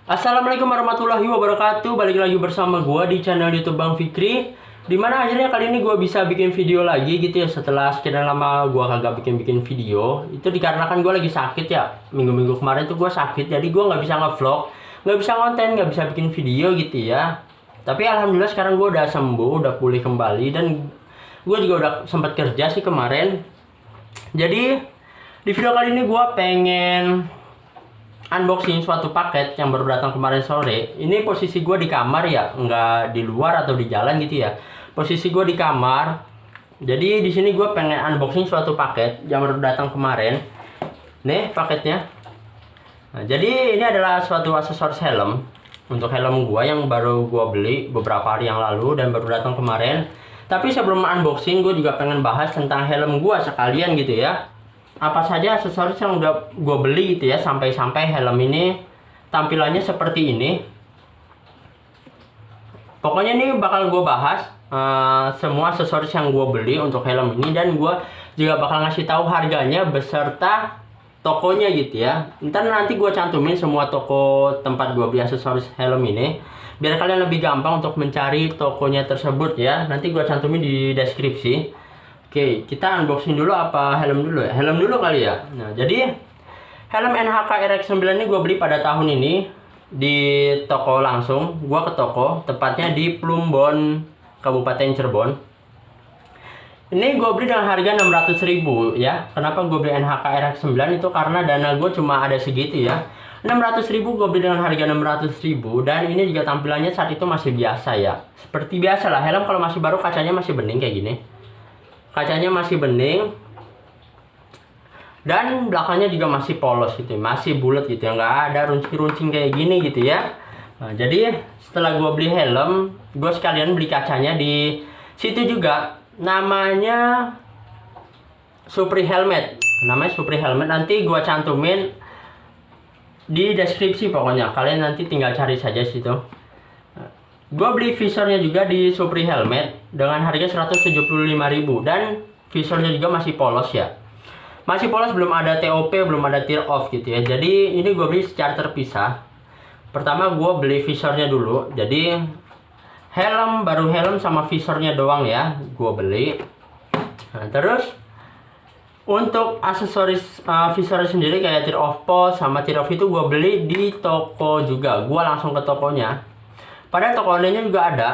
Assalamualaikum warahmatullahi wabarakatuh. Balik lagi bersama gua di channel YouTube Bang Fikri. Dimana akhirnya kali ini gua bisa bikin video lagi gitu ya. Setelah sekian lama gua kagak bikin video. Itu dikarenakan gua lagi sakit ya. Minggu-minggu kemarin tuh gua sakit. Jadi gua nggak bisa ngevlog, nggak bisa konten, nggak bisa bikin video gitu ya. Tapi alhamdulillah sekarang gua udah sembuh, udah pulih kembali. Dan gua juga udah sempat kerja sih kemarin. Jadi di video kali ini gua pengen unboxing suatu paket yang baru datang kemarin sore. Ini posisi gue di kamar ya, nggak di luar atau di jalan gitu ya. Posisi gue di kamar. Jadi di sini gue pengen unboxing suatu paket yang baru datang kemarin. Nih paketnya. Nah, jadi ini adalah suatu aksesoris helm. Untuk helm gue yang baru gue beli beberapa hari yang lalu dan baru datang kemarin. Tapi sebelum unboxing gue juga pengen bahas tentang helm gue sekalian gitu ya. Apa saja aksesoris yang udah gue beli gitu ya, sampai helm ini tampilannya seperti ini. Pokoknya ini bakal gue bahas semua aksesoris yang gue beli untuk helm ini, dan gue juga bakal ngasih tahu harganya beserta tokonya gitu ya. Ntar nanti gue cantumin semua toko tempat gue beli aksesoris helm ini, biar kalian lebih gampang untuk mencari tokonya tersebut ya. Nanti gue cantumin di deskripsi. Oke, kita unboxing dulu apa helm dulu ya? Helm dulu kali ya. Nah, jadi helm NHK RX9 ini gue beli pada tahun ini di toko langsung. Gue ke toko, tepatnya di Plumbon, Kabupaten Cirebon. Ini gue beli dengan harga 600.000 ya. Kenapa gue beli NHK RX9 itu karena dana gue cuma ada segitu ya. 600.000 gue beli dengan harga 600.000, dan ini juga tampilannya saat itu masih biasa ya. Seperti biasa lah, helm kalau masih baru kacanya masih bening kayak gini. Kacanya masih bening, dan belakangnya juga masih polos gitu, masih bulat gitu ya, nggak ada runcing-runcing kayak gini gitu ya. Nah, jadi setelah gue beli helm, gue sekalian beli kacanya di situ juga. Namanya Supri Helmet, nanti gue cantumin di deskripsi. Pokoknya kalian nanti tinggal cari saja situ. Gue beli visornya juga di Supri Helmet dengan harga 175.000, dan visornya juga masih polos ya. Masih polos, belum ada TOP, belum ada tear off gitu ya. Jadi ini gue beli secara terpisah. Pertama gue beli visornya dulu. Jadi baru helm sama visornya doang ya gue beli. Nah, terus untuk aksesoris visornya sendiri kayak tear off post sama tear off itu gue beli di toko juga. Gue langsung ke tokonya. Padahal toko online-nya juga ada.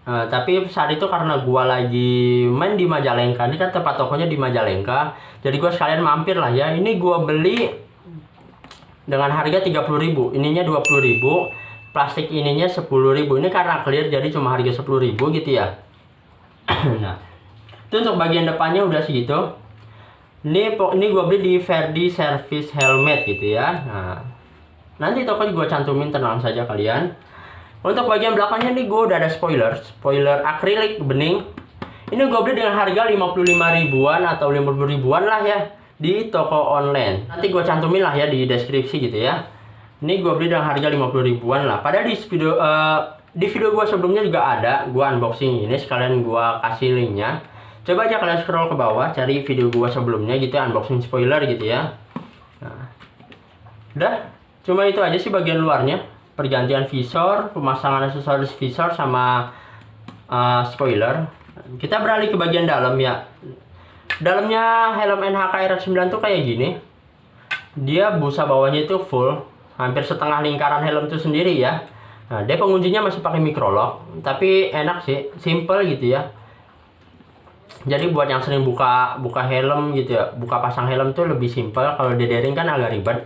Tapi saat itu karena gua lagi main di Majalengka, ini kan tempat tokonya di Majalengka, jadi gua sekalian mampir lah ya. Ini gua beli dengan harga 30.000, ininya 20.000, plastik ininya 10.000. Ini karena clear jadi cuma harga 10.000 gitu ya. Nah, itu untuk bagian depannya udah segitu. Ini gua beli di Verdi Service Helmet gitu ya. Nah, nanti toko gua cantumin, tenang saja kalian. Untuk bagian belakangnya nih gue udah ada spoiler akrilik bening. Ini gue beli dengan harga 55.000-an atau 50.000-an lah ya di toko online. Nanti gue cantumin lah ya di deskripsi gitu ya. Ini gue beli dengan harga 50.000-an lah. Padahal di video gue sebelumnya juga ada gue unboxing ini, sekalian gue kasih linknya. Coba aja kalian scroll ke bawah cari video gue sebelumnya gitu ya, unboxing spoiler gitu ya. Nah, udah cuma itu aja sih bagian luarnya. Pergantian visor, pemasangan aksesoris visor sama spoiler. Kita beralih ke bagian dalam ya. Dalamnya helm NHK RX9 tuh kayak gini. Dia busa bawahnya itu full, hampir setengah lingkaran helm itu sendiri ya. Nah, dia penguncinya masih pakai microlock, tapi enak sih, simple gitu ya. Jadi buat yang sering buka helm gitu ya, buka pasang helm tuh lebih simple. Kalau di daring kan agak ribet.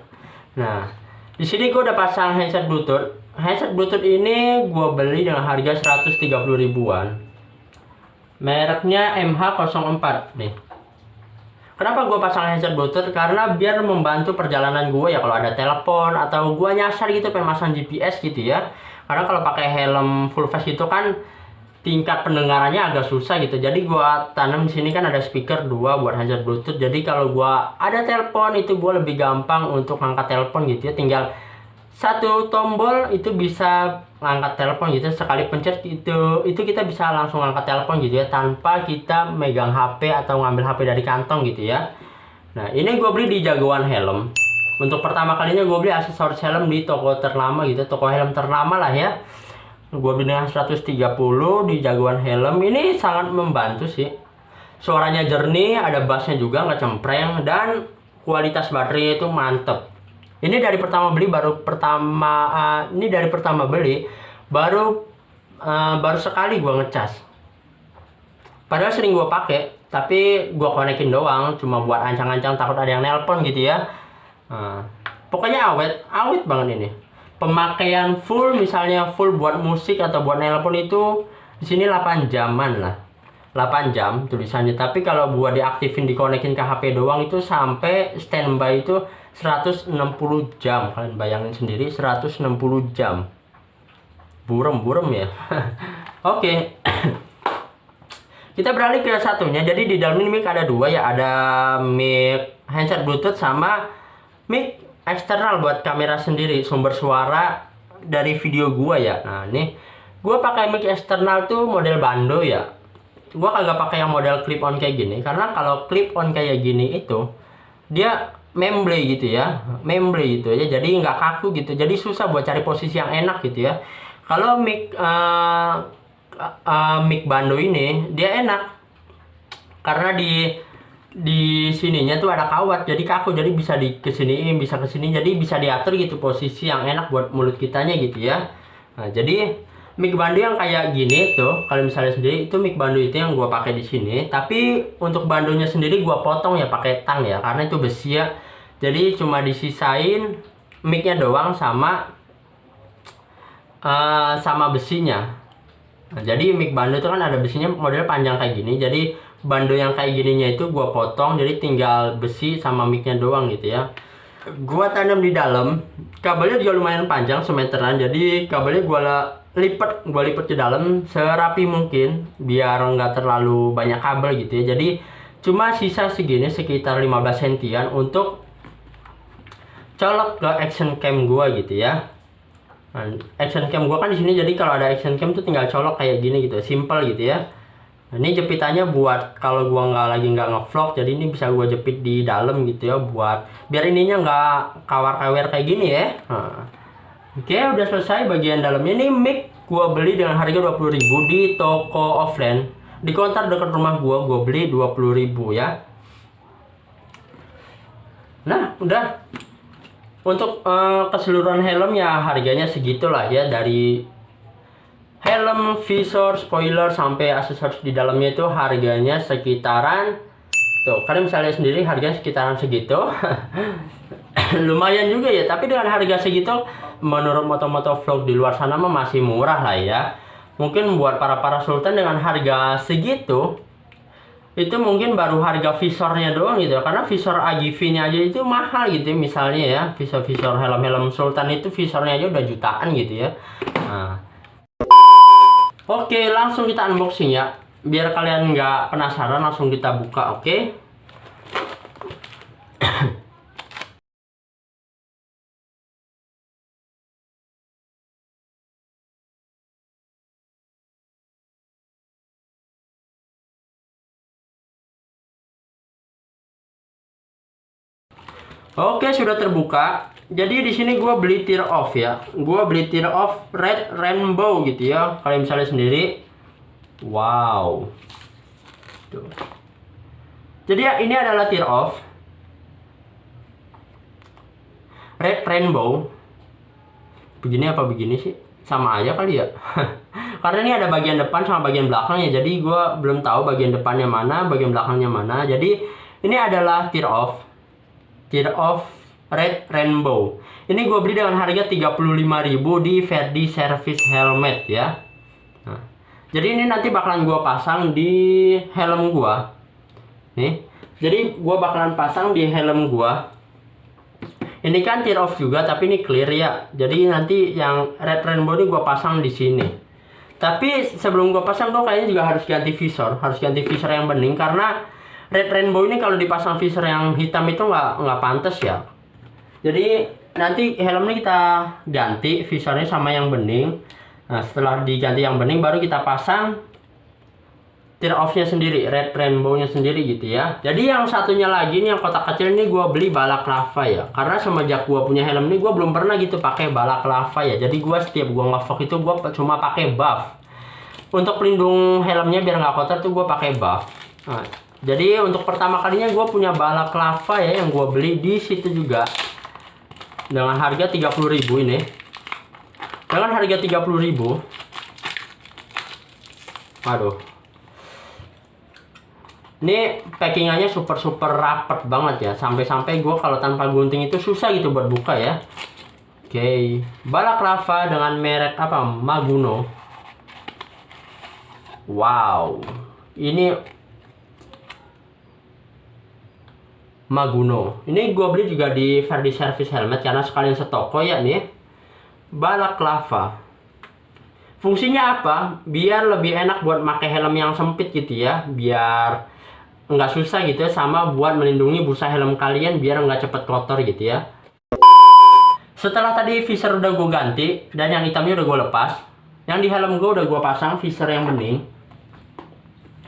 Nah, di sini gue udah pasang headset Bluetooth. Headset Bluetooth ini gue beli dengan harga 130.000-an. Mereknya MH04 nih. Kenapa gue pasang headset Bluetooth? Karena biar membantu perjalanan gue ya, kalau ada telepon atau gue nyasar gitu pengen masang GPS gitu ya. Karena kalau pakai helm full face itu kan tingkat pendengarannya agak susah gitu. Jadi gua tanam di sini kan ada speaker 2 buat headset Bluetooth. Jadi kalau gua ada telepon itu gua lebih gampang untuk ngangkat telepon gitu ya. Tinggal satu tombol itu bisa ngangkat telepon gitu. Sekali pencet itu kita bisa langsung ngangkat telepon gitu ya, tanpa kita megang HP atau ngambil HP dari kantong gitu ya. Nah, ini gua beli di Jagoan Helm. Untuk pertama kalinya gue beli aksesoris helm di toko ternama gitu, toko helm ternama lah ya. Gue beli dengan 130 di Jagoan Helm. Ini sangat membantu sih. Suaranya jernih, ada bassnya juga nggak cempreng, dan kualitas baterainya itu mantep. Ini dari pertama beli baru sekali gue ngecas. Padahal sering gue pakai, tapi gue konekin doang, cuma buat ancang-ancang takut ada yang nelpon gitu ya. Pokoknya awet banget ini. Pemakaian full, misalnya full buat musik atau buat nelpon itu di sini 8 jaman lah. 8 jam tulisannya. Tapi kalau buat diaktifin, dikonekin ke HP doang itu sampai standby itu 160 jam. Kalian bayangin sendiri, 160 jam. Burem ya. Oke. Kita beralih ke satunya. Jadi di dalam ini mic ada dua ya, ada mic handset Bluetooth sama mic eksternal buat kamera sendiri, sumber suara dari video gua ya. Nah, ini gua pakai mic eksternal tuh model bando ya. Gua kagak pakai yang model clip on kayak gini, karena kalau clip on kayak gini itu dia memble gitu ya, jadi nggak kaku gitu, jadi susah buat cari posisi yang enak gitu ya. Kalau mic mic bando ini dia enak karena di sininya tuh ada kawat, jadi kaku, jadi bisa kesini, bisa kesini, jadi bisa diatur gitu posisi yang enak buat mulut kitanya gitu ya. Nah, jadi mic bando yang kayak gini tuh, kalau misalnya sendiri itu mic bando itu yang gua pakai di sini. Tapi untuk bandonya sendiri gua potong ya pakai tang ya, karena itu besi ya. Jadi cuma disisain micnya doang sama besinya. Nah, jadi mic bando itu kan ada besinya, model panjang kayak gini. Jadi bando yang kayak gininya itu gua potong, jadi tinggal besi sama micnya doang gitu ya. Gua tanam di dalam, kabelnya juga lumayan panjang, semeteran. Jadi kabelnya gua lipat ke dalam serapi mungkin biar nggak terlalu banyak kabel gitu ya. Jadi cuma sisa segini, sekitar 15 sentian untuk colok ke action cam gua gitu ya. Nah, action cam gua kan di sini, jadi kalau ada action cam tuh tinggal colok kayak gini gitu, simple gitu ya. Nah, ini jepitannya buat kalau gua nggak ngevlog, jadi ini bisa gua jepit di dalam gitu ya, buat biar ininya nggak kawar-kawir kayak gini ya. Nah, oke, udah selesai bagian dalamnya. Ini mic gua beli dengan harga 20.000 di toko offline. Di konter dekat rumah gua beli 20.000 ya. Nah, udah. Untuk keseluruhan helm ya harganya segitulah ya, dari helm, visor, spoiler sampai aksesoris di dalamnya itu harganya sekitaran tuh, kalian misalnya sendiri harganya sekitaran segitu. Lumayan juga ya, tapi dengan harga segitu menurut moto-moto vlog di luar sana mah masih murah lah ya. Mungkin buat para sultan dengan harga segitu itu mungkin baru harga visornya doang gitu, karena visor AGV-nya aja itu mahal gitu ya. Misalnya ya, visor helm sultan itu visornya aja udah jutaan gitu ya. Nah, oke, langsung kita unboxing ya, biar kalian nggak penasaran, langsung kita buka. Oke. Oke, sudah terbuka. Jadi di sini gue beli tear off ya. Gue beli tear off red rainbow gitu ya. Kalian misalnya sendiri. Wow. Tuh. Jadi ya, ini adalah tear off red rainbow. Begini apa begini sih? Sama aja kali ya. Karena ini ada bagian depan sama bagian belakangnya. Jadi gue belum tahu bagian depannya mana, bagian belakangnya mana. Jadi ini adalah tear off red rainbow. Ini gue beli dengan harga 35.000 di Verdi Service Helmet ya. Nah, jadi ini nanti bakalan gue pasang di helm gue. Nih, jadi gue bakalan pasang di helm gue. Ini kan tear off juga, tapi ini clear ya. Jadi nanti yang red rainbow ini gue pasang di sini. Tapi sebelum gue pasang, gue kayaknya juga harus ganti visor, yang bening, karena red rainbow ini kalau dipasang visor yang hitam itu nggak pantas ya. Jadi nanti helmnya kita ganti visornya sama yang bening. Nah, setelah diganti yang bening baru kita pasang tear off-nya sendiri, red rainbow-nya sendiri gitu ya. Jadi yang satunya lagi nih, yang kotak kecil ini gue beli balaclava ya. Karena semenjak gue punya helm ini gue belum pernah gitu pakai balaclava ya. Jadi gue setiap gue nge-vlog itu gue cuma pakai buff. Untuk pelindung helmnya biar nggak kotor tuh gue pakai buff. Nah, jadi untuk pertama kalinya gue punya balaclava ya, yang gue beli di situ juga dengan harga 30.000 ini. Dengan harga 30.000. Aduh. Ini packingannya super rapet banget ya. Sampai-sampai gue kalau tanpa gunting itu susah gitu buat buka ya. Oke, balaclava dengan merek apa? Maguno. Wow, ini Maguno. Ini gue beli juga di Verdi Service Helmet karena sekalian setoko ya nih. Balaclava. Fungsinya apa? Biar lebih enak buat pakai helm yang sempit gitu ya. Biar nggak susah gitu ya, sama buat melindungi busa helm kalian biar nggak cepet kotor gitu ya. Setelah tadi visor udah gue ganti dan yang hitamnya udah gue lepas, yang di helm gue udah gue pasang visor yang bening.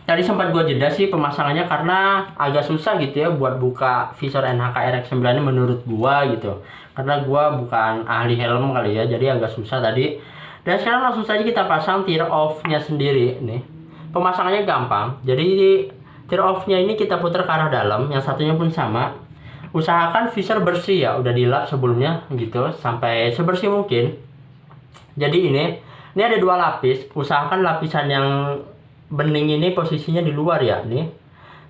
Tadi sempat gue jeda sih pemasangannya karena agak susah gitu ya buat buka visor NHK RX9 ini menurut gue gitu, karena gue bukan ahli helm kali ya, jadi agak susah tadi. Dan sekarang langsung saja kita pasang tear off-nya sendiri nih. Pemasangannya gampang, jadi tear off-nya ini kita putar ke arah dalam, yang satunya pun sama. Usahakan visor bersih ya, udah dilap sebelumnya gitu, sampai sebersih mungkin. Jadi ini ada 2 lapis, usahakan lapisan yang bening ini posisinya di luar ya nih.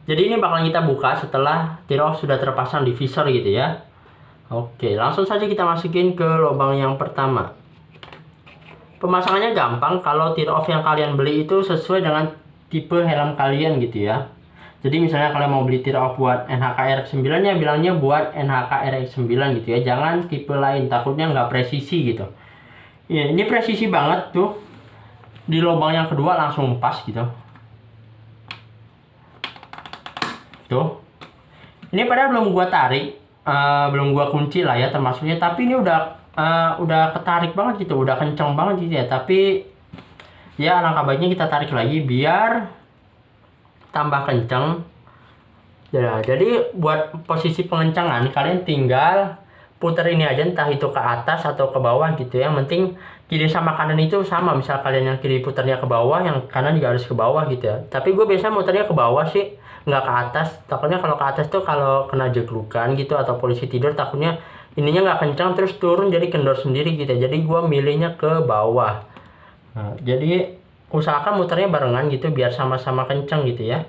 Jadi ini bakalan kita buka setelah tear off sudah terpasang di visor gitu ya. Oke, langsung saja kita masukin ke lubang yang pertama. Pemasangannya gampang, kalau tear off yang kalian beli itu sesuai dengan tipe helm kalian gitu ya. Jadi misalnya kalian mau beli tear off buat NHK RX9 ya bilangnya buat NHK RX9 gitu ya. Jangan tipe lain, takutnya nggak presisi gitu. Ya, ini presisi banget tuh. Di lubang yang kedua langsung pas gitu. Tuh. Ini padahal belum gua tarik, belum gua kunci lah ya termasuknya, tapi ini udah ketarik banget gitu, udah kenceng banget gitu ya. Tapi ya alangkah baiknya kita tarik lagi biar tambah kenceng ya. Jadi buat posisi pengencengan kalian tinggal putar ini aja, entah itu ke atas atau ke bawah gitu ya. Yang penting kiri sama kanan itu sama, misal kalian yang kiri putarnya ke bawah, yang kanan juga harus ke bawah gitu ya. Tapi gue biasanya muternya ke bawah sih, nggak ke atas. Takutnya kalau ke atas tuh kalau kena jeglukan gitu atau polisi tidur, takutnya ininya nggak kencang terus turun jadi kendor sendiri gitu ya. Jadi gue milihnya ke bawah. Nah, jadi usahakan muternya barengan gitu biar sama-sama kenceng gitu ya.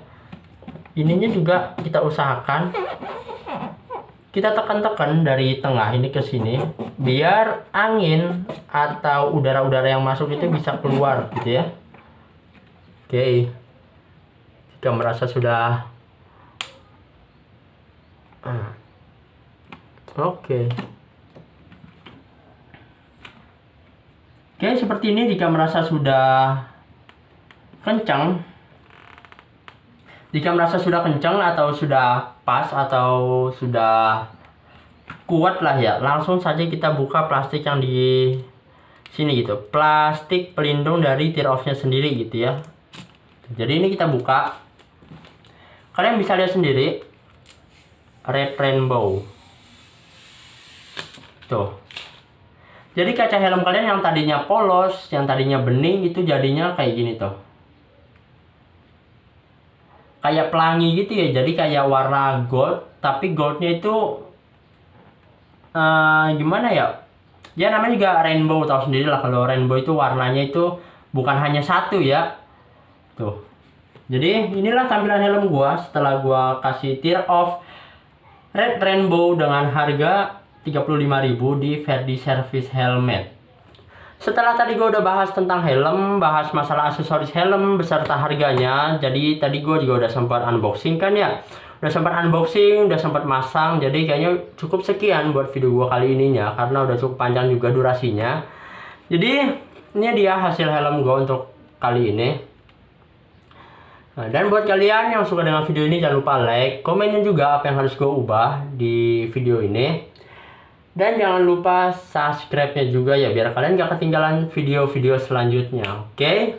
Ininya juga kita usahakan kita tekan-tekan dari tengah ini ke sini biar angin atau udara-udara yang masuk itu bisa keluar gitu ya. Oke. Jika merasa sudah Oke, seperti ini. Jika merasa sudah kencang, atau sudah pas atau sudah kuat lah ya, langsung saja kita buka plastik yang di sini gitu, plastik pelindung dari tear off-nya sendiri gitu ya. Jadi ini kita buka, kalian bisa lihat sendiri red rainbow tuh. Jadi kaca helm kalian yang tadinya polos, yang tadinya bening itu jadinya kayak gini tuh. Kayak pelangi gitu ya. Jadi kayak warna gold, tapi goldnya itu gimana ya? Ya namanya juga rainbow, tahu sendiri lah kalau rainbow itu warnanya itu bukan hanya satu ya. Tuh. Jadi inilah tampilan helm gua setelah gua kasih tear off red rainbow dengan harga 35.000 di Verdi Service Helmet. Setelah tadi gue udah bahas tentang helm, bahas masalah aksesoris helm beserta harganya. Jadi tadi gue juga udah sempat unboxing kan ya. Udah sempat unboxing, udah sempat masang. Jadi kayaknya cukup sekian buat video gue kali ininya, karena udah cukup panjang juga durasinya. Jadi ini dia hasil helm gue untuk kali ini. Nah, dan buat kalian yang suka dengan video ini jangan lupa like, komenin juga apa yang harus gue ubah di video ini. Dan jangan lupa subscribe-nya juga ya, biar kalian gak ketinggalan video-video selanjutnya. Oke?